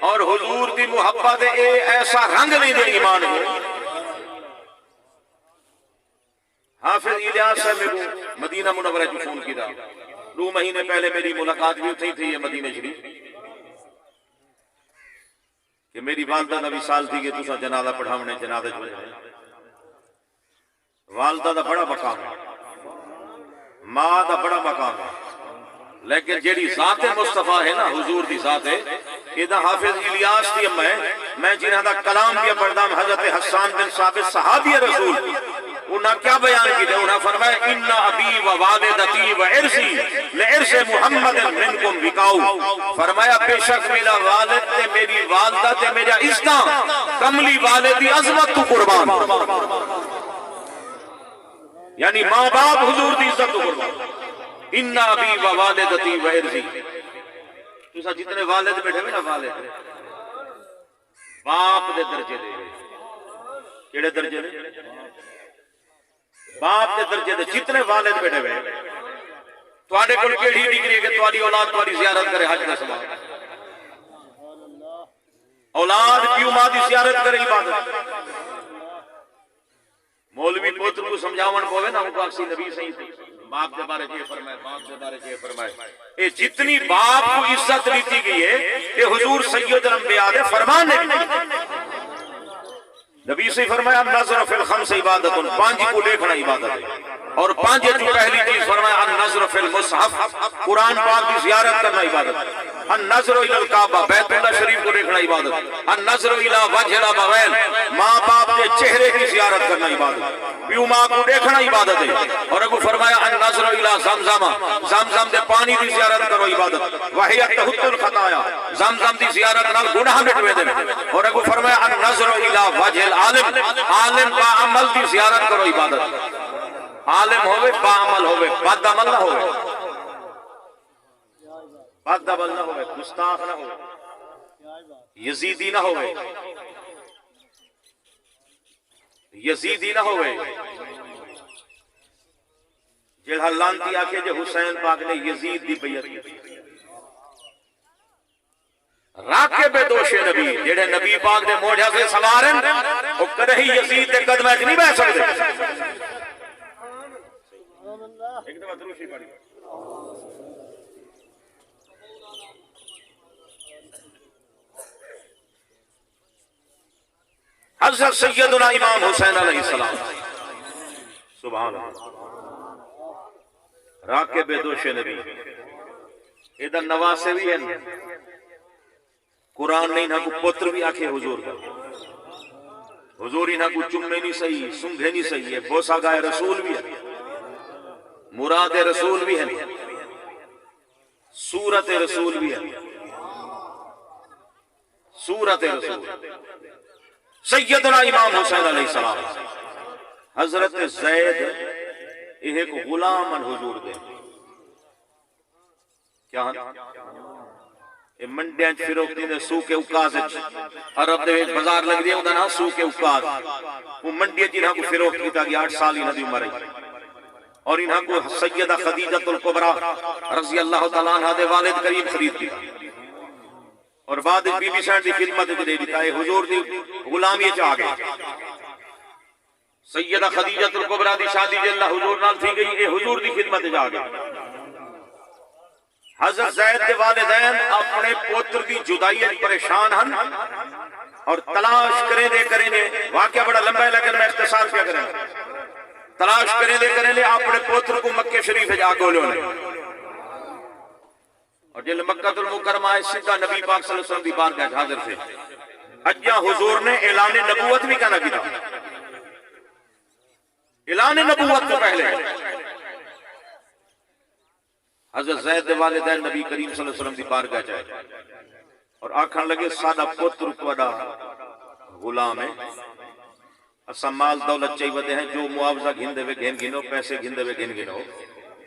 और हुजूर दी मुहब्बत ए ऐसा रंग नहीं दे ईमान को। हाफिज इलियास साहब मेरे को मदीना मुनव्वरा जो फोन किया 2 महीने पहले मेरी मुलाकात भी उठी थी मदीने शरीफ कि मेरी वालदा का विसाल थी कि तुसा जनाजा पढ़ावने जनाजे वालदा का बड़ा मकाम है, मां का बड़ा मकाम है, लेकिन जेड़ी जात मुस्तफा है ना हुजूर दी जात है इदा हाफिज इलियास दी अम्मा है। मैं जिन्हां दा कलाम भी पढ़दा हजरत हसन बिन साबित सहाबी रसूल उन्हें क्या बयान किया, उन्हें फरमाया इन्ना अबी व वालिदती व इरसी लिइरसे मुहम्मद मिनकुम विकाउ। फरमाया बेशक मेरा वालिद ते मेरी वालदा ते मेरा इस्ता कमली वाले दी अजमत तू कुर्बान, यानी मां बाप हुजूर दी इज्जत तू कुर्बान। इन्ना अबी व वालिदती व इरसी, तुसा जितने वालिद बैठे हुए ना वालिद बाप दे दर्जे दे, केड़े दर्जे दे? बाप के दर्जे दे जितने वालिद बैठे हुए तुहाडे कोल केड़ी डिग्री है कि तुहाडी औलाद तुहाडी ज़ियारत करे हज दा सवाब? औलाद प्यू मां दी ज़ियारत करे इबादत। मौलवी पुत्र को समझावन पवे ना उनको अक्सी नबी सही बाप के बारे में फरमाए, बाप के बारे में फरमाए। ये जितनी बाप को इज्जत दी गई है ये हुजूर सैयदुल अंबिया दे फरमान है। नबी से फरमाया नज़र फिल खम्स इबादतुन, 5 को देखना इबादत है। और 5 की पहली चीज फरमाया नज़र फिल मुसहफ, कुरान पाक की ज़ियारत करना इबादत है। नज़र इलल काबा, बैतुल्लाह शरीफ को देखना इबादत है। नज़र इला वजहिल अबवैन, माँ बाप के चेहरे की ज़ियारत करना इबादत है। प्यू माँ को देखना इबादत है। और अगू फरमाया नज़र इला ज़मज़म, ज़मज़म दे पानी की ज़ियारत करो इबादत, वहिय तहुत्तुल खताया, ज़मज़म दी ज़ियारत नाल गुनाह मिटवे दे। और अगू फरमाया नज़र इला वजहिल आलिम, आलिम बा अमल की ज़ियारत करो इबादत। आलिम होवे बा अमल होवे, बद अमल ना होवे, बद अमल ना होवे, गुस्ताख ना होवे, यजीदी ना होवे, यजीदी ना होवे। जेड़ा लांती आखे जे हुसैन पाक ने यजीद दी बैयत की, राके बेदोशे नबी जेड़े नबी पाक दे मोढ़ा से सवारन ओ कदे ही यजीद दे कदम च नहीं बैठ सकदे। एक दफा दुरूद पढ़ी हज़रत सैयदना इमाम हुसैन अलैहिस्सलाम सुभान अल्लाह राके बेदोशे नबी इधर नवासे भी है। कुरान नहीं ना को पुत्र भी आखे हुजूर का, हुजूर ही ना को चुम्मे नहीं सही, सुंघे नहीं सही है, बोसा गाय रसूल भी है, मुराद रसूल भी है, सूरत रसूल भी है, सूरत रसूल। सैयदना इमाम हुसैन अलैहिस्सलाम हजरत ज़ैद एक गुलाम हुजूर दे क्या मंडिया फिरोख्ती ने सूके उकाज अरब दे बाजार लग दिया उदा ना सूके उकाज वो मंडिया जिन्हां को फिरोख्त कीता गया 8 साल इन्हां दी उम्र है। और इन्हां को सैयदा खदीजतुल कुबरा रज़ी अल्लाह तआला अन्हा दे वालिद करीम खरीद किया और बाद बीबी साहब दी खिदमत च दे दिता है। हुजूर दी गुलामी च आ गए। सैयदा खदीजतुल कुबरा दी शादी अल्लाह हुजूर नाल थी गई, ये हुजूर दी खिदमत च आ गए। हज़रत ज़ैद के वालिदैन अपने पुत्र की जुदाई परेशान हन और तलाश करें दे करें दे, वाकया बड़ा लंबा है लेकिन मैं इख्तिसार क्या करें, तलाश करें दे अपने पुत्र को मक्के शरीफ जागो लो और जिल मक्कातुल मुकर्रमा सीधा नबी पाक सल्लल्लाहु अलैहि वसल्लम की बारगाह हाजिर थे। अज्जा हुजूर ने ऐलान नबूवत भी कहना किया, ऐलान नबूवत तो पहले हज़रत ज़ैद दे वालिदैन नबी करीम सल्लल्लाहु अलैहि वसल्लम की बारगाह जाए और आखन लगे साडा पुत्र तुहाडा गुलाम है, असा माल दौलत चाहिए वदे हैं, जो मुआवजा घिन देवे घेन गिनो, पैसे घिन देवे घेन गिनो,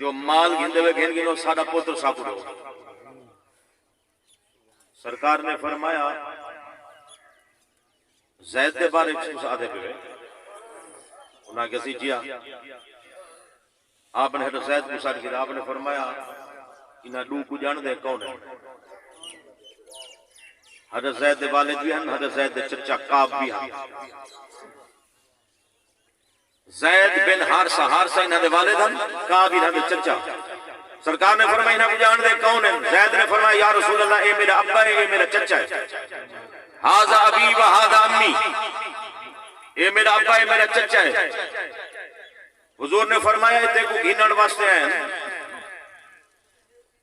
जो माल घिन देवे घेन गिनो, साडा पुत्र साकुड़ो। सरकार ने फरमाया ज़ैद दे बारे में आधे पे उन्हें कैसी जिया आपने तो ज़ैद को साथ किया, आपने फरमाया इन्हें डू को जान दे कौन है, हज़रत ज़ैद दे वालिद भी हैं, हज़रत ज़ैद दे चचा काब भी हैं। ज़ैद बिन हारसा, हारसा इन्हां दे वालिद हैं, काब इन्हां दे चचा। सरकार ने फरमाया इन्हां को जान दे कौन है? ज़ैद ने फरमाया या रसूल अल्लाह, ये मेरा अब्बा है, ये मेरा चचा है। हाज़ा अबी व हाज़ा अम्मी, ये मेरा अब्बा है, मेरा चचा है। हुजूर ने फरमाया इते को घिनण वास्ते आए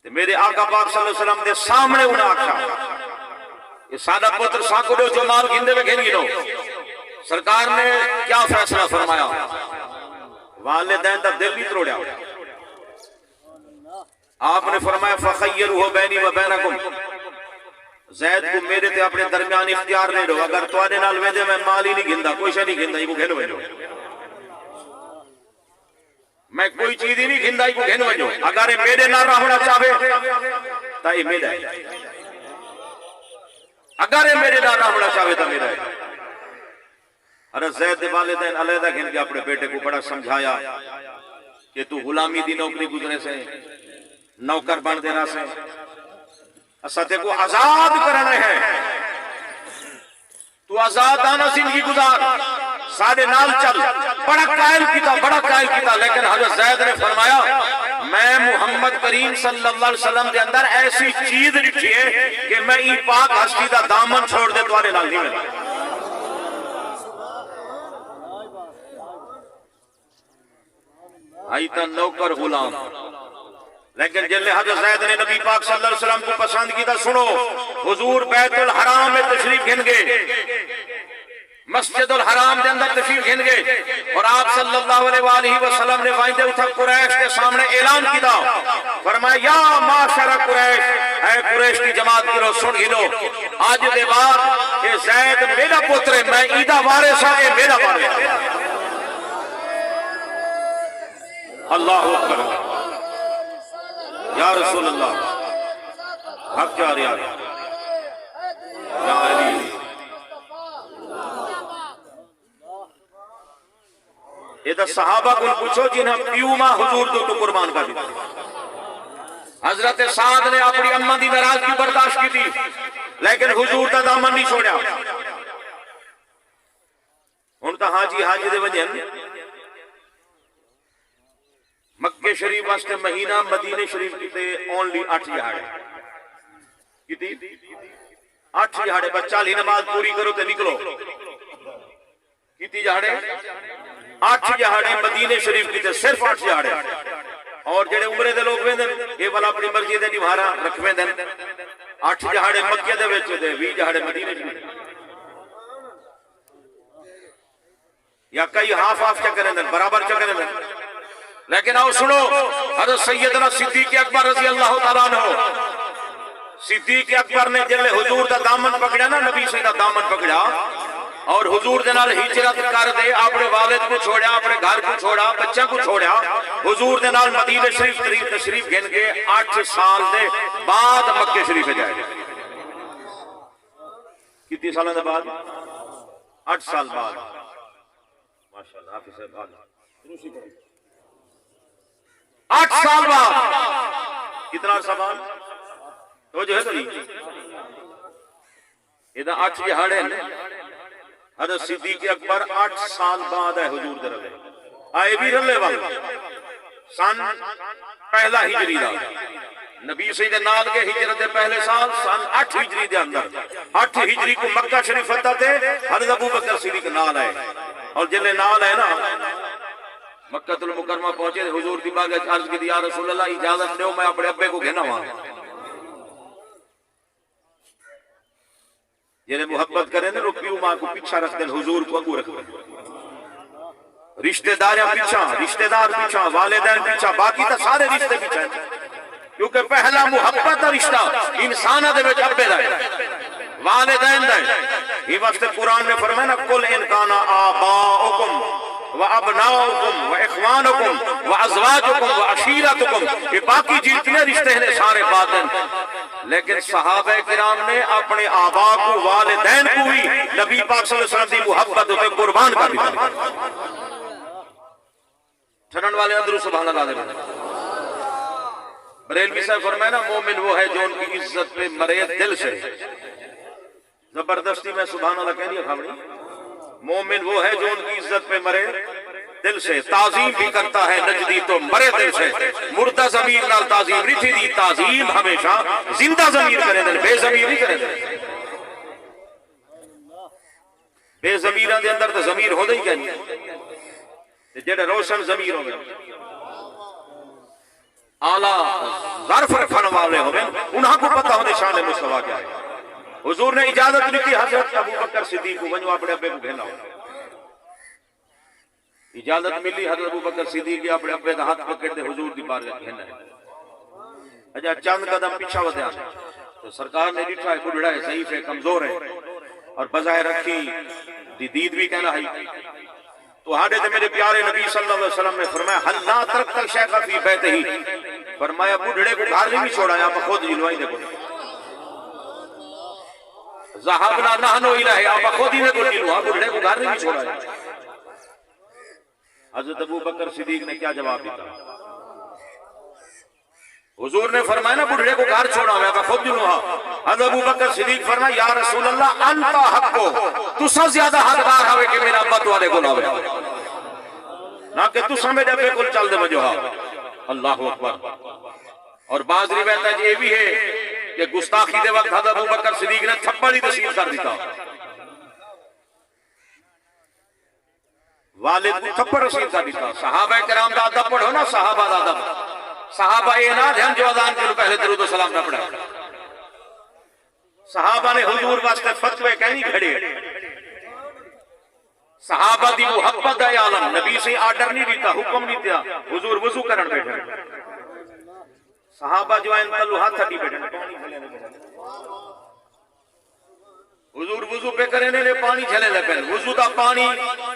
ते मेरे आका पाक सल्लल्लाहु अलैहि वसल्लम दे सामने उन्हें आखा ये सादा पुत्र साको दो जो माल घिंदे वे घिन गिनो। सरकार ने क्या फैसला फरमाया? वालिदैन दा दिल नहीं तोड़या। आपने फरमाया फखय्यरुहु बैनी व बैनकुम, ज़ैद को मेरे ते अपने दरमियान इख्तियार नहीं दो। अगर तुहाडे नाल वेंदे मैं माल ही नहीं घिंदा, कोई शे नहीं घिंदा, इको घिन वजो, मैं कोई चीज ही नहीं घिंदा, इको घिन वजो। अगर ये मेरे नाल रहना चाहे तो ये मेरा है, अगर ये मेरे नाल रहना चाहे तो मेरा है। अरे ज़ैद दे वालिदैन अलहदा घिन के अपने बेटे को बड़ा समझाया कि तू गुलामी दी नौकरी गुजरे से, नौकर बन देना से, असा ते को आजाद करना है, तू आजादाना जिंदगी गुजार, सारे नाल चल। बड़ा कायल किया, लेकिन हज़रत ज़ैद ने फरमाया मैं मुहम्मद करीम सल्लल्लाहु अलैहि वसल्लम के अंदर ऐसी चीज दिखी है कि मैं ई पाक हस्ती दा दामन छोड़ दे तुम्हारे नाल नहीं मिला। आई ता नौकर गुलाम, लेकिन जिले हज़रत ज़ैद ने नबी पाक सल्लल्लाहु अलैहि वसल्लम को पसंद किया, सुनो हुजूर बैतुल हराम में तशरीफ गिन गए, मस्जिदुल हराम के अंदर तशरीफ गिन गए और आप सल्लल्लाहु अलैहि वसल्लम ने वाइदे उठा कुरैश के सामने ऐलान किया, फरमाया या माशरा कुरैश, ऐ कुरैश की जमात की रो सुन गिनो, आज के बाद ये ज़ैद मेरा पुत्र है, मैं ईदा वारिस हां, ये मेरा वारिस है। अल्लाहु अकबर, या रसूल अल्लाह, हक जा रहा या अली। ये तो सहाबा को पूछो जिन्हें प्यू मां हुजूर दो तो कुर्बान कर दिया। हजरत साद ने अपनी अम्मा की नाराजगी बर्दाश्त की थी, लेकिन हुजूर का दामन नहीं छोड़ा। हुण तो हाजी दे वजन मक्के शरीफ वास्ते महीना, मदीने शरीफ किते ओनली 8 दिहाड़े किती 8 दिहाड़े। बच्चा ली नमाज पूरी करो तो निकलो, किती दिहाड़े 8 दिहाड़े मदीने शरीफ किते, सिर्फ 8 दिहाड़े। और जेडे उमरे दे लोग वेंदे ये वाला अपनी मर्जी दे निभारा रखवे देन, 8 दिहाड़े मक्के दे विच ते 20 दिहाड़े मदीने शरीफ, या कई हाफ हाफ च करें बराबर च करें। लेकिन आओ सुनो, हज़रत सैयदना सिद्दीक़ अकबर रज़ी अल्लाह तआला अन्हु, सिद्दीक़ अकबर ने जिले हुजूर दा दामन पकड़ा ना, नबी से दा दामन पकड़ा और हुजूर दे नाल हिजरत कर दे, अपने वालिद को छोड़ा, अपने घर को छोड़ा, बच्चा को छोड़ा, हुजूर दे नाल मदीने शरीफ तशरीफ गिन के 8 साल दे बाद मक्के शरीफ जाए। कितने साल बाद? 8 साल बाद। माशाअल्लाह, हाफिज़ साहब 8 साल बाद। कितना अर्सा बाद? तो जो है कभी इधर 8 दिहाड़े हज़रत सिद्दीक़ अकबर 8 साल बाद है हुजूर दे रले आए भी रले वाले सन पहला हिजरी दा, नबी सही दे नाल के हिजरत दे पहले साल सन 8 हिजरी दे अंदर 8 हिजरी को मक्का शरीफ फतह थे हज़रत अबू बकर सिद्दीक़ नाल आए। और जिले नाल है ना मक्कतुल मुकरमा पहुंचे, हुजूर दी बाग अर्ज की या रसूल अल्लाह इजाजत दो मैं अपने अब्बे को घेना वहां। जिन्हें मुहब्बत करे ना रुपयू मां को पीछा रख दे, हुजूर को अगू रख दे, रिश्तेदार पीछा, वालिदैन पीछा, बाकी तो सारे रिश्ते पीछा है, क्योंकि पहला मुहब्बत का रिश्ता इंसान दे विच अब्बे दा है, वालिदैन दा है। ये वास्ते कुरान में फरमाया ना कुल इन काना आबाउकुम व अबनाउकुम व इख्वानुकुम व अज़वाजुकुम व अशीरतुकुम, ये बाकी जितने रिश्ते हैं सारे बातिन। लेकिन सहाबा किराम ने अपने आबा को, वालिदैन को भी नबी पाक सल्लल्लाहु अलैहि वसल्लम की मुहब्बत पे कुर्बान कर दिया। ठनन वाले अंदर सुभान अल्लाह दे बरेलवी साहब फरमाया ना मोमिन वो है जो उनकी इज्जत पे मरे दिल से। जबरदस्ती में सुभान अल्लाह कह दिया खाबड़ी। मोमिन वो है जो उनकी इज्जत पे मरे दिल से, ताजीम भी करता है नजदी तो मरे दिल से। मुर्दा जमीर नाल ताजीम नहीं थी दी, ताजीम हमेशा जिंदा जमीर करे दिल, बेजमीर नहीं करे दिल। बेजमीरां दे अंदर तो जमीर होंदा ही क्या नहीं, जेड़े रोशन जमीर होवे आला ज़र्फ रखने वाले होवे उन्हां को पता होने शान मुस्तफा क्या है। हुजूर ने इजाजत दी थी हजरत अबू बकर सिद्दीक को वञो अपने अब्बे को घेना, इजाजत मिली हजरत अबू बकर सिद्दीक के अपने अब्बे का हाथ पकड़ दे हुजूर दी बारगाह घेना है। अजा चंद कदम पीछा वधया तो सरकार ने दिखा है बुढ़ड़ा है, ज़ईफ है, कमजोर है और बजाय रखी दी दीद भी कहना है। तो हाडे ते मेरे प्यारे नबी सल्लल्लाहु अलैहि वसल्लम ने फरमाया हल्ला तरक तक शेख फी बैत ही, फरमाया बुढ़ड़े को घर नहीं छोड़ा, आप खुद जिलवाई देखो ज़हाबना नहनो इलाही, आप खुद ही ने को जिलवा, बुढ़ड़े को घर नहीं छोड़ा। हजरत अबू बकर सिद्दीक ने क्या जवाब दिया? हुजूर ने फरमाया ना बुढ़ड़े को घर छोड़ा मैं खुद जिलवा। हजरत अबू बकर सिद्दीक फरमाया या रसूल अल्लाह अंता हक्को, तुसा ज्यादा हकदार हवे कि मेरा अब्बा तुहाडे कोल आवे ना कि तुसा मेरे अब्बे कोल चल दे वजो। अल्लाहु अकबर। और बाज रिवायत ये भी है कि गुस्ताखी दे वक्त हजरत अबू बकर सिद्दीक ने थप्पड़ ही नसीब कर दिया, वालिद को थप्पड़ नसीब कर दिया। सहाबा किराम दा अदब पढ़ो ना, सहाबा दा अदब। सहाबा ये ना ध्यान जो अजान के पहले दरूद व सलाम ना पढ़ा। सहाबा ने हुजूर वास्ते फतवे कहनी खड़े, सहाबा दी मुहब्बत है आलम, नबी से आर्डर नहीं दिता, हुक्म नहीं दिया, हुजूर वजू करन बैठे, सहाबा जो इन तलु हाथ हटी बैठे, हुजूर वजू पे करे ने पानी झले ले पे, वजू दा पानी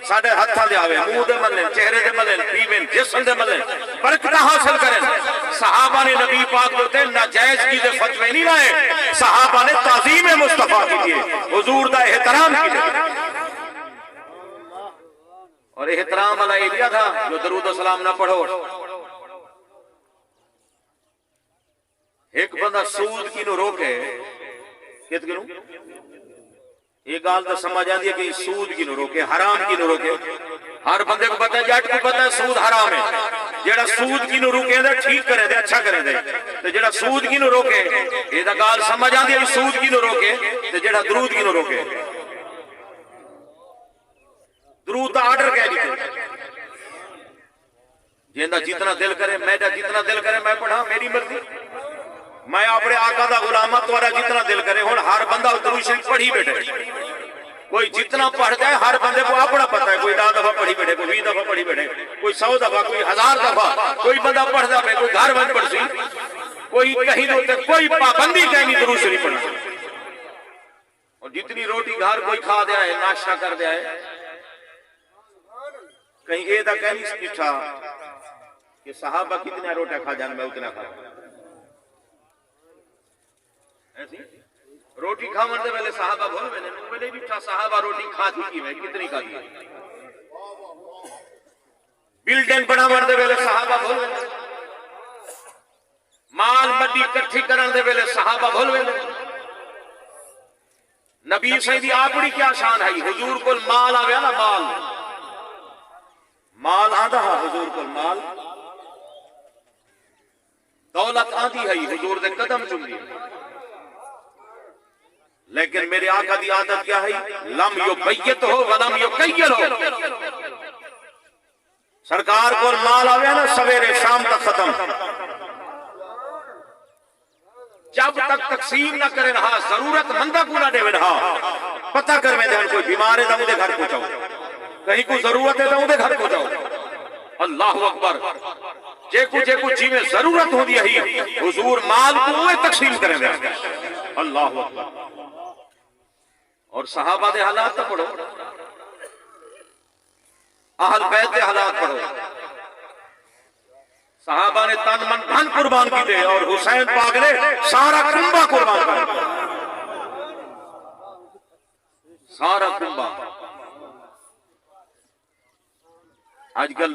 साडे हत्था दे आवे, मुंह दे मले, चेहरे दे मले, पीवे, जिस्म दे मले, बरकत हासिल करें। सहाबा ने नबी पाक होते नाजायज की दे फतवे नहीं लाए, सहाबा ने ताज़ीम मुस्तफा कीजिए, हुजूर दा एहतराम कीजिए। और एहतराम वाला एरिया था जो दरूद सलाम ना पढ़ो। एक बंदा सूद की नो रोके, कित किनो ये गाल तो समझ आती है कि सूद की नो रोके, हराम की नो रोके। हर बंदे को पता है, जट को पता है सूद हराम है। जेड़ा सूद की नो रोके दे ठीक करे दे, अच्छा करे दे, तो जेड़ा सूद की नो रोके ये दा गाल समझ आती है सूद की नो रोके, तो जेड़ा दरूद की नो रोके, दरूद का आर्डर कह दी जेंदा जितना दिल करे, मेरा जितना दिल करे मैं पढ़ा, मेरी मर्जी, मैं अपने आका दा गुलामा, तुम्हारा जितना दिल करे। हुण हर बंदा दरूद शरीफ पढ़ी बैठे, कोई जितना पढ़ जाए हर बंदे को अपना पता है, कोई 10 दफा पढ़ी बैठे, कोई 20 दफा पढ़ी बैठे, कोई 100 दफा, कोई 1000 दफा, कोई बंदा पढ़ता है, कोई घर बंद पढ़ सी, कोई कहीं होते, कोई पाबंदी कहीं नहीं दरूद शरीफ पढ़ना। और जितनी रोटी घर कोई खा दिया है, नाश्ता कर दिया है, कहीं ये दा कह नहीं लिखा कि सहाबा कितना रोटा खा जान मैं उतना खा, ऐसी रोटी खावन दे वेले सहाबा बोल मैंने वेले भी था सहाबा रोटी खा थी कि मैं कितनी खा दी। बिल्डिंग बनावन दे वेले सहाबा बोल, माल मड्डी इकट्ठी करन दे वेले सहाबा बोल वेले। नबी सही दी आपड़ी क्या शान है, हुजूर को माल आवे ना, माल आंदा है हुजूर को, माल दौलत आंदी है, हुजूर दे कदम चुमदी। लेकिन मेरे आका दी आदत क्या है, लम युबय्यत हो वलम युकय्यल हो। सरकार को माल आवे ना सवेरे शाम तक खत्म, जब तक तकसीम ना करे रहा, जरूरतमंदा को ना देवे रहा, पता कर में कोई बीमार है तो उनके घर पहुंचाओ, कहीं को जरूरत है तो उनके घर पहुंचाओ। अल्लाहु अकबर। जेकू जिमें जरूरत होती है हुजूर माल को तकसीम करेंगे। अल्लाहु अकबर। और सहाबा दे हालात तो पढ़ो, अहल बैत दे हालात पढ़ो। सहाबा ने तन मन धन कुर्बान की दे और हुसैन पाक ने सारा कुंबा कुर्बान कर दिया, सारा कुंबा। आजकल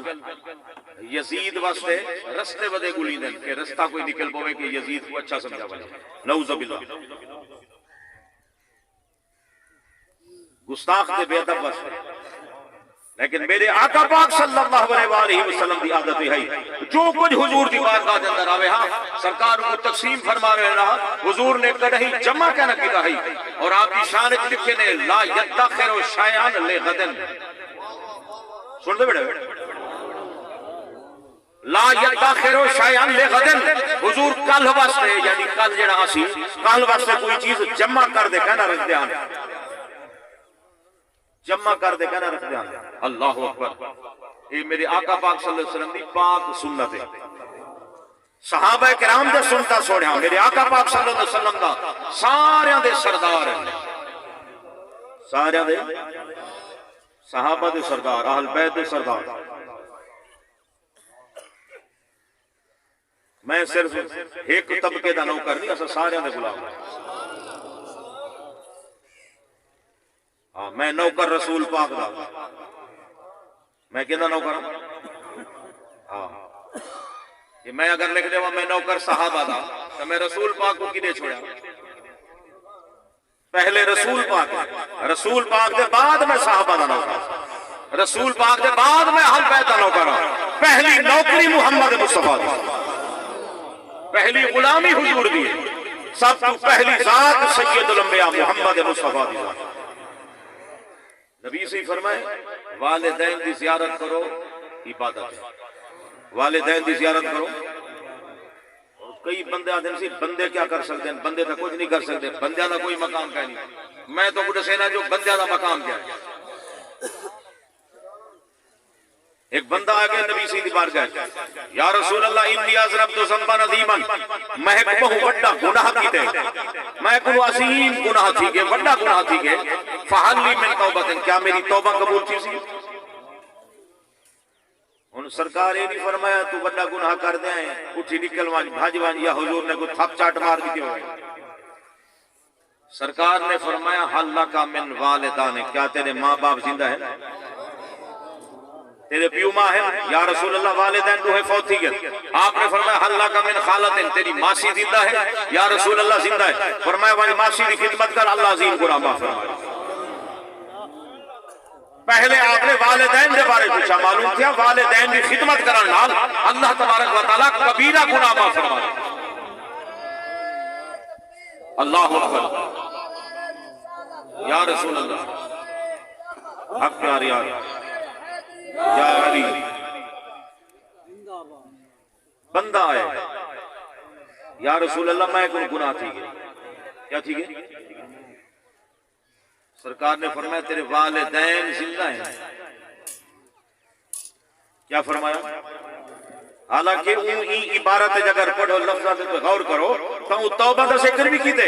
यजीद वास्ते रस्ते बदे गुली दें कि रास्ता कोई निकल पावे कि यजीद को अच्छा समझा बने, नऊज़ुबिल्लाह। गुस्ताख दे बेअदब वास्ते। लेकिन मेरे आका पाक सल्लल्लाहु अलैहि वसल्लम की आदत है जो कुछ हुजूर की बारगाह के अंदर आवे हाँ सरकार को तकसीम फरमा रहे हुजूर ने कदही जमा कहना किया है। और आपकी शान लिखे ने ला यद्दाखिरु शैअन लिगदन, सुन दे बेटे, ला यद्दाखिरु शैअन लिगदन, हुजूर कल वास्ते यानी कल जेड़ा असी कल वास्ते कोई चीज जमा कर दे कहना रख ध्यान, जमा कर दे कहना रख ध्यान। अल्लाह अकबर। ये मेरे आका पाक सल्लल्लाहु अलैहि वसल्लम की पाक सुन्नत है। सहाबा किराम दे सुनता सोढ़िया मेरे आका पाक सल्लल्लाहु अलैहि वसल्लम दा सारियां दे सरदार है, सारियां दे सहाबा दे सरदार, अहल बैत दे सरदार। मैं सिर्फ एक तबके दा नौकर नहीं, असा सारियां दे गुलाम। हाँ मैं नौकर रसूल पाक दा, मैं कहना नौकर हाँ ये मैं अगर लिख देवा मैं नौकर सहाबा दा तो मैं रसूल पाक को किने छोड़ा? पहले रसूल पाक दे बाद मैं सहाबा दा नौकर, रसूल पाक दे बाद मैं अहल बैत दा नौकर। पहली नौकरी मुहम्मद मुस्तफा दी, पहली गुलामी हुजूर दी, सब तो पहली जात सैयदुल अंबिया मुहम्मद मुस्तफा दी। नबी से फरमाए वालिदैन की ज़ियारत करो इबादत है, वालिदैन की ज़ियारत करो। कई बंदे आते हैं बंदे क्या कर सकते हैं, बंदे तो कुछ नहीं कर सकते, बंदे का कोई मकाम क्या नहीं। मैं तो कुछ सेना जो बंदे का मकाम क्या है। एक बंदा आ गया नबी से बार गए, या रसूल अल्लाह इन्नी अज़रबतु ज़ंबन अज़ीमन, मैं बहु बड़ा गुनाह कीते, मैं को अजीम गुनाह थी के बड़ा गुनाह थी के फहल ली मिन तौबतन, क्या मेरी तौबा कबूल थी सी? उन सरकार ये नहीं फरमाया तू बड़ा गुनाह कर दे उठी निकल भाजवान या हुजूर ने को थप चाट मार दी हो। सरकार ने फरमाया हल्ला का मिन वालिदाने, क्या तेरे माँ बाप जिंदा है, तेरे प्यू माँ है? या रसूल अल्लाह वालिदैन तो है फौत थी गए। आपने फरमाया हल्ला का मिन खालतिन, तेरी मासी जिंदा है? या रसूल अल्लाह जिंदा है। फरमाया वाली मासी की खिदमत कर, अल्लाह अज़ीम गुनाह माफ फरमाए। पहले आपने वालिदैन के बारे पूछा, मालूम किया वालिदैन की खिदमत करने नाल अल्लाह तबारक व तआला कबीरा गुनाह माफ फरमाए। अल्लाह अकबर। या रसूल अल्लाह हक प्यार यार या अली। बंदा आया या रसूल अल्लाह मैं कोई गुनाह थी गए, क्या थी गए? सरकार ने फरमाया तेरे वालिदैन जिंदा हैं। क्या फरमाया? हालांकि इबारत अगर पढ़ो लफ्ज़ पे गौर करो तो तौबा का जिक्र भी कीते,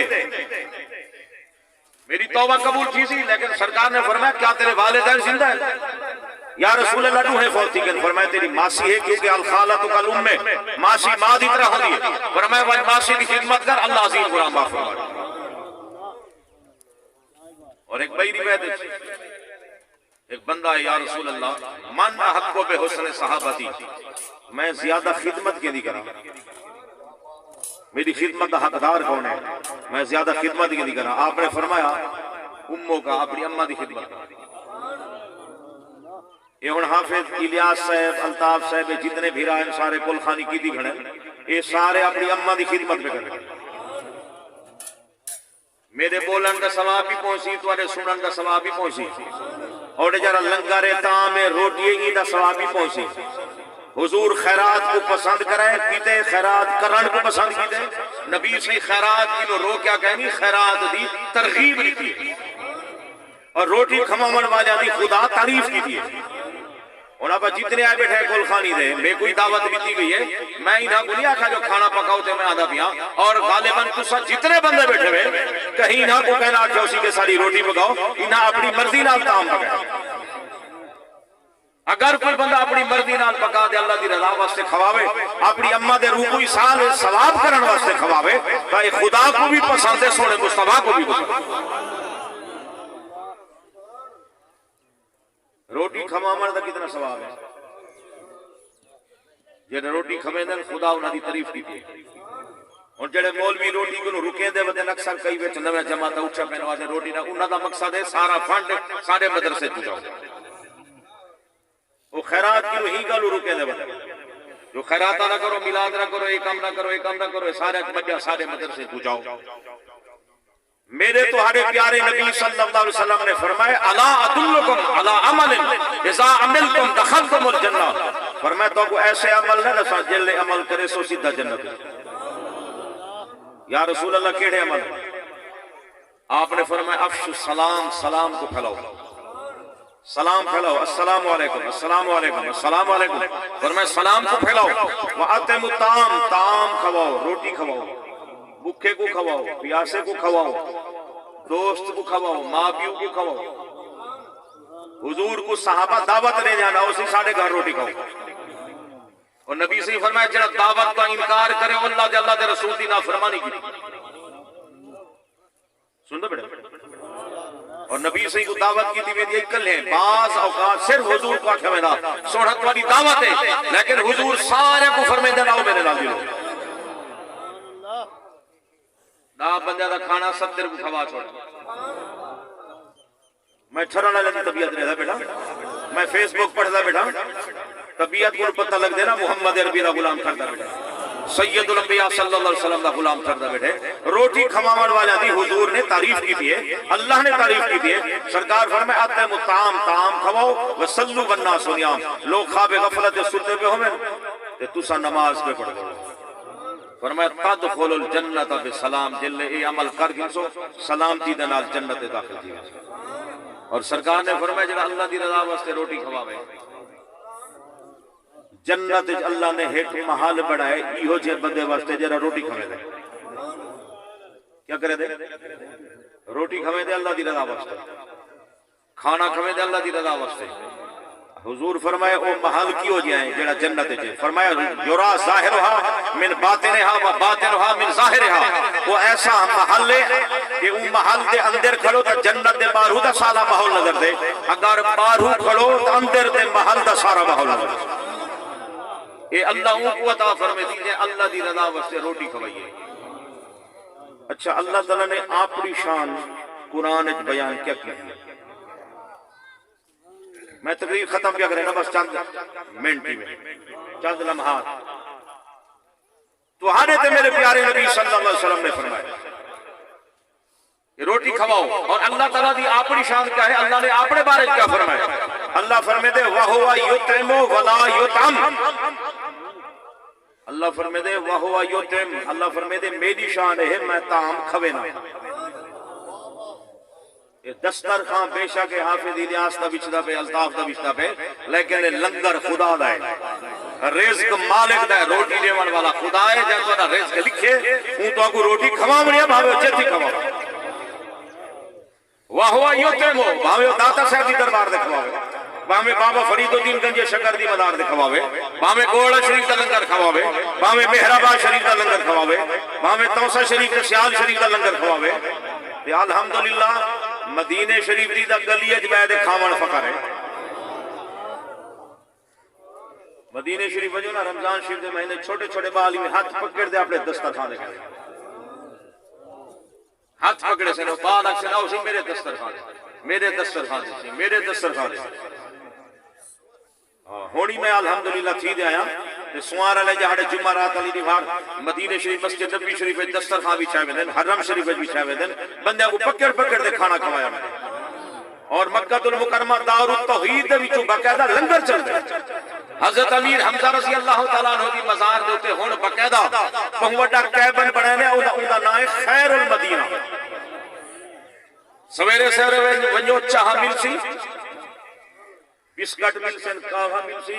मेरी तौबा कबूल थी सी, लेकिन सरकार ने फरमाया क्या तेरे वालिदैन जिंदा है? या रसूल अल्लाह है फौती के फरमाया तेरी मासी है, क्योंकि अल खालतु कल उम्मे, मासी मां की तरह होती है। फरमाया वाली मासी की खिदमत कर, अल्लाह अज़ीम गुनाह माफ फरमाए। और एक बड़ी रिवायत, एक बंदा है या रसूल अल्लाह मन हक़्क़ो बे हुस्न सहाबती, मैं ज्यादा खिदमत के नहीं करा, मेरी खिदमत का हकदार कौन है, मैं ज्यादा खिदमत के नहीं करा। आपने फरमाया उम्मों का, अपनी अम्मा की खिदमत। ये हुण हाफिज इलियास साहब, अल्ताफ साहब जितने भी राय सारे कुल खानी की दी घड़े, ये सारे अपनी अम्मा की खिदमत में कर। मेरे बोलन का सवाब भी पहुंची, तुम्हारे सुनन का सवाब भी पहुंची, और जरा लंगर ताम रोटी का सवाब भी पहुंची। हुजूर खैरात को पसंद करे, किते खैरात करण को पसंद कीते। नबी से खैरात की रो क्या कहनी, खैरात दी तरगीब दी, और रोटी खमावन वाले दी खुदा तारीफ की थी। और अब जितने आए बैठे कुल खानी दे मैं कोई दावत दी गई है, मैं इन्हें को नहीं आखा जो खाना पकाओ तो मैं आधा पिया, और गालिबन तुसा जितने बंदे बैठे हुए कहीं इन्हें को कहना आखिया उसी के सारी रोटी पकाओ, इन्हें अपनी मर्जी नाल ताम पकाए। अगर कोई बंदा अपनी मर्जी नाल पका दे, अल्लाह की रजा वास्ते खवावे, अपनी अम्मा दे रूह कोई साल सवाब करने वास्ते खवावे, तो ये खुदा को भी पसंद है, सोने मुस्तफा को भी पसंद। रोटी खवावन का कितना सवाब है, जे रोटी खवेंदन खुदा उन्हां दी तारीफ की थी। और जेड़े मौलवी रोटी को रुके दे वदन अक्सर कई विच नवे जमात उठा पैन वास्ते रोटी ना उन्हां दा मकसद है सारा फंड साडे मदरसे च जाओ वो खैरात की ही गल रुके दे वदन जो खैरात ना करो मिलाद ना करो ये काम ना करो ये काम ना करो सारे बच्चा सारे मदरसे च जाओ। मेरे तुम्हारे प्यारे नबी सल्लल्लाहु अलैहि वसल्लम ने फरमाया अला अदुल्लुकुम अला अमलिन इज़ा अमिलतुम दखलतुमुल जन्नह। फरमाया तो को ऐसे अमल ना दसा जिले अमल करे सो सीधा जन्नत। या रसूल अल्लाह केड़े अमल? आपने फरमाया अफ्शु सलाम, सलाम को फैलाओ, सलाम फैलाओ, अस्सलाम वालेकुम अस्सलाम वालेकुम अस्सलाम वालेकुम। फरमाया सलाम को फैलाओ, व अतिमु ताम, ताम खवाओ, रोटी खवाओ, भूखे को खवाओ, प्यासे को खवाओ, दोस्त को खवाओ, माँ प्यू को खवाओ। हुजूर को सहाबा दावत ले जाना उसी साढ़े घर रोटी खाओ। और नबी से फरमाया जरा दावत का इनकार करे अल्लाह दे अल्लाह दे रसूल दी नाफरमानी की। सुन दो बेटा। और नबी से को दावत की दी वे कल है बाज औकात सिर्फ हुजूर को आखे ना सोहरत वाली दावत है, लेकिन हुजूर सारे को फरमाते ना मेरे नाल दिलो ना बंदे का खाना 70 को खवा छोड़। मैं ठरन वाले तबीयत रहता बेटा, मैं फेसबुक पढ़ता बेटा, तबीयत को पता लग देना मुहम्मद अरबी का गुलाम करता बेटा, सैयदुल अंबिया सल्लल्लाहु अलैहि वसल्लम का गुलाम करता बेटे। रोटी खवावन वाला दी हुजूर ने तारीफ की थी, अल्लाह ने तारीफ की थी। सरकार फरमाए आते मुताम ताम खवाओ व सल्लु वन्ना सुनियाम। लोग खाबे गफलत सुते पे होवे ते तुसा नमाज पे पढ़ दो। फरमाया तदखुलुल जन्नत बिसलाम, जिले ये अमल कर गिनसो सलामती दे नाल जन्नत दाखिल थी। और सरकार ने फरमाया जेड़ा अल्लाह दी रजा वास्ते रोटी खवावे जन्नत अल्लाह ने हेठ महल बढ़ाए इहो जे बंदे वास्ते जरा रोटी खवे दे। क्या करे दे? रोटी खवे दे अल्लाह दी रजा वास्ते, खाना खवे दे अल्लाह दी रजा वास्ते। हुजूर फरमाए ओ महल की हो जाए जेड़ा जन्नत च। फरमाया युरा ज़ाहिरुहा मिन बातिनहा व बातिनुहा मिन ज़ाहिरिहा। वो ऐसा महल है कि वो महल दे अंदर खड़ो तो जन्नत दे बाहर दा सारा माहौल नजर दे, अगर बाहर खड़ो तो अंदर दे महल दा सारा माहौल नजर दे। ये अल्लाह को अता फरमाती है अल्लाह दी रजा वास्ते रोटी खवाइए। अच्छा अल्लाह ताला ने अपनी शान कुरान में बयान क्या की? मैं तकरीर खत्म क्या करें ना बस चंद मिनट में चंद लम्हात। तो हारे थे मेरे प्यारे नबी सल्लल्लाहु अलैहि वसल्लम ने फरमाया रोटी खवाओ। और अल्लाह ताला दी अपनी शान क्या है? अल्लाह ने अपने बारे में क्या फरमाया? अल्लाह फरमाते वहुवा युतिमु वला युतम। अल्लाह फरमाते वहुवा युतिम, अल्लाह फरमाते मेरी शान है मैं ताम खवे ना। दस्तरखान बेशक हाफिज इलियास दा बिछदा पे अल्ताफ दा बिछदा पे, लेकिन लंगर खुदा दा है, रिज़्क मालिक दा है, रोटी देवन वाला खुदा है। जब तोड़ा रिज़्क लिखे हूं तो आपको रोटी खवावणी है भावे जेती खवाओ। वाह हुआ युतिम भावे दाता साहब दी दरबार दे खवावे, भावे बाबा फरीदुद्दीन गंजे शक्कर दी मदार दे खवावे, भावे गोला शरीफ दा लंगर खवावे, भावे मेहराबाद शरीफ दा लंगर खवावे, भावे तौसा शरीफ ते सियाल शरीफ दा लंगर खवावे। ते अल्हम्दुलिल्लाह मदीने शरीफ दी दा गली च बैठ खावन फकर है। मदीने शरीफ वजो ना रमजान शरीफ दे महीने छोटे छोटे बाल में हाथ पकड़ दे अपने दस्तरखान दे हाथ पकड़े से नो बाल अक्सर ना उसी मेरे दस्तरखान मेरे दस्तरखान से मेरे दस्तरखान से होनी मैं अल्हम्दुलिल्लाह थी दे आया ते सुवार वाले जहाड़े जुम्मा रात अली दी बाहर मदीने शरीफ मस्जिद नबी शरीफ में दस्तरखान बिछाए वेंदन, हरम शरीफ में बिछाए वेंदन, बंदे को पकड़ पकड़ दे खाना खवाया मैंने। और मक्कातुल मुकर्रमा दारुत तौहीद दे विचों बाकायदा लंगर चलदे। हजरत अमीर हमजा रज़ी अल्लाह तआला अन्हु दी मज़ार दे उत्ते हुण बाकायदा बहुत वड्डा कैबिन बनाया है, उहदा नाम है खैरुल मदीना। सवेरे सवेरे वंजो चाह मिलसी, बिस्कुट मिलसन, कावा मिलसी,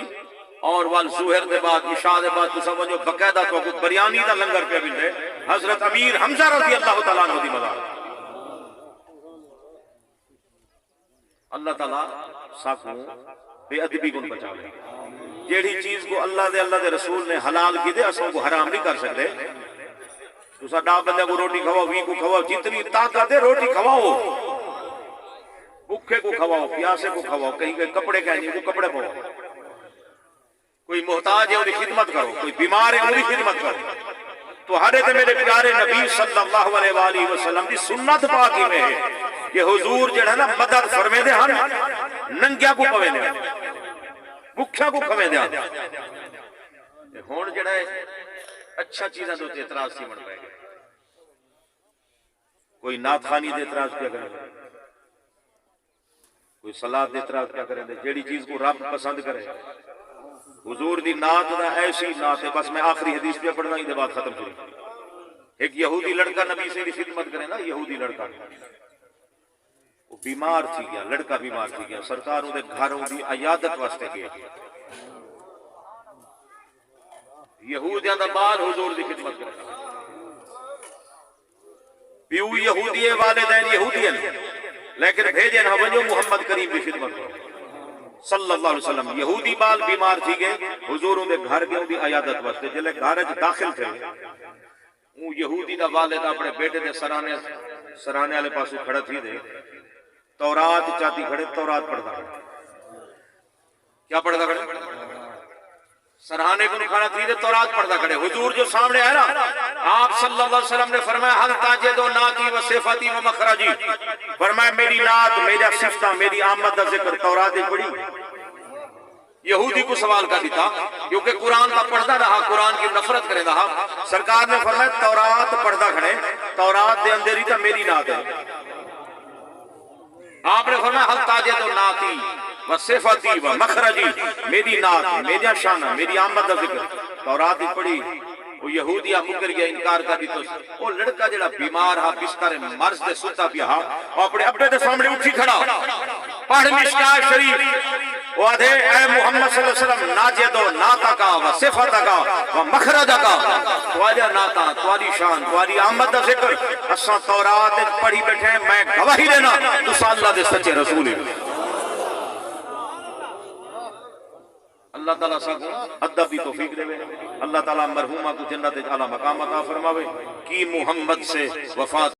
और वाल जुहर दे बाद इशा दे बाद तुसा वंजो बाकायदा तो बिरयानी दा लंगर पे मिलदे। हजरत अमीर हमजा रज़ी अल्लाह तआला अन्हु दी मज़ार। अल्लाह ताला साकू बेअदबी को बचावे। जेड़ी चीज को अल्लाह दे रसूल ने हलाल की दे असों को हराम नहीं कर सकते। तुसा डा बंदे को रोटी खवाओ, वी को खवाओ, जितनी ताकत है रोटी खवाओ, भूखे को खवाओ, प्यासे को खवाओ, कहीं के कपड़े कहने को कपड़े पाओ, कोई मोहताज है उसकी खिदमत करो, कोई बीमार है उसकी खिदमत करो। तो हरे ते मेरे प्यारे नबी सल्लल्लाहु अलैहि वसल्लम दी सुन्नत पाक में है कि हुजूर जेड़ा ना मदद फरमेंदे हन नंगिया को पवेंदे भुखिया को खवेंदे ते हुण जेड़ा अच्छा चीज़ां दे उत्ते इतराज सी बन पै गए। कोई नाथखानी दे इतराज क्या करेंगे, कोई सलाद दे इतराज क्या करेंगे, जेड़ी चीज को रब पसंद करे। हुजूर दी नात दा ऐसी नात है, बस मैं आखिरी हदीस पे पढ़ना ही बात खत्म करी। एक यहूदी लड़का नबी से खिदमत करे ना, यहूदी लड़का वो बीमार थी गया, लड़का बीमार थी गया, सरकार उहदे घर उहदी अयादत वास्ते गई। यहूदियां दा बाल हुजूर दी खिदमत करे, प्यू यहूदी है, वालिदैन यहूदी है, लेकिन भेजे ना वजो मुहम्मद करीम की खिदमत सल्लल्लाहु अलैहि वसल्लम। यहूदी बाल बीमार थी गए, हुजूर उनके घर गए उनकी अयादत वास्ते। जिले घर दाखिल थे वो यहूदी दा वालिद अपने बेटे दे सराने वाले पासों खड़ा थी दे, तौरात चाती खड़े, तौरात पढ़ता खड़े, क्या पढ़ता खड़े, सराहने को खड़ा थी दे, तौरात पढ़ता खड़े। हुजूर जो सामने है ना, आप सल्लल्लाहु अलैहि वसल्लम ने फरमाया हल ताजिदो नाती व सिफाती व मखरजी, फरमाया मेरी नात, मेरा सिफता, मेरी आमद का जिक्र तौरात में पढ़ी। यहूदी को सवाल कर दिया क्योंकि कुरान का पढ़ता रहा, कुरान की नफरत करे रहा। सरकार ने फरमाया तौरात पढ़ता खड़े, तौरात के अंदर ही तो मेरी नात है। आपने फरमाया हल ताजिदो नाती व सिफाती व मखरजी, मेरी नात, मेरी शान, मेरी आमद का जिक्र तौरात ही पढ़ी। वो यहूदिया मुकर गया, इनकार कर दी। तो वो लड़का जड़ा बीमार हा, बिस्तर मर्ज से सुता पिया हा, अपने अब्बे के सामने उठी खड़ा, पढ़ मिशकात शरीफ, वो आधे ए मुहम्मद सल्लल्लाहु अलैहि वसल्लम नाजे दो नाता का व सिफत का व मखरज का, तुम्हारा नाता, तुम्हारी शान, तुम्हारी आमद का जिक्र असा तौरात पढ़ी बैठे। मैं गवाही देना तुस अल्लाह दे सच्चे रसूल हो। अल्लाह ताला साकू अदब की तौफीक देवे। अल्लाह ताला मरहूमा को जन्नत आला मकाम अता फरमावे। की मुहम्मद से वफात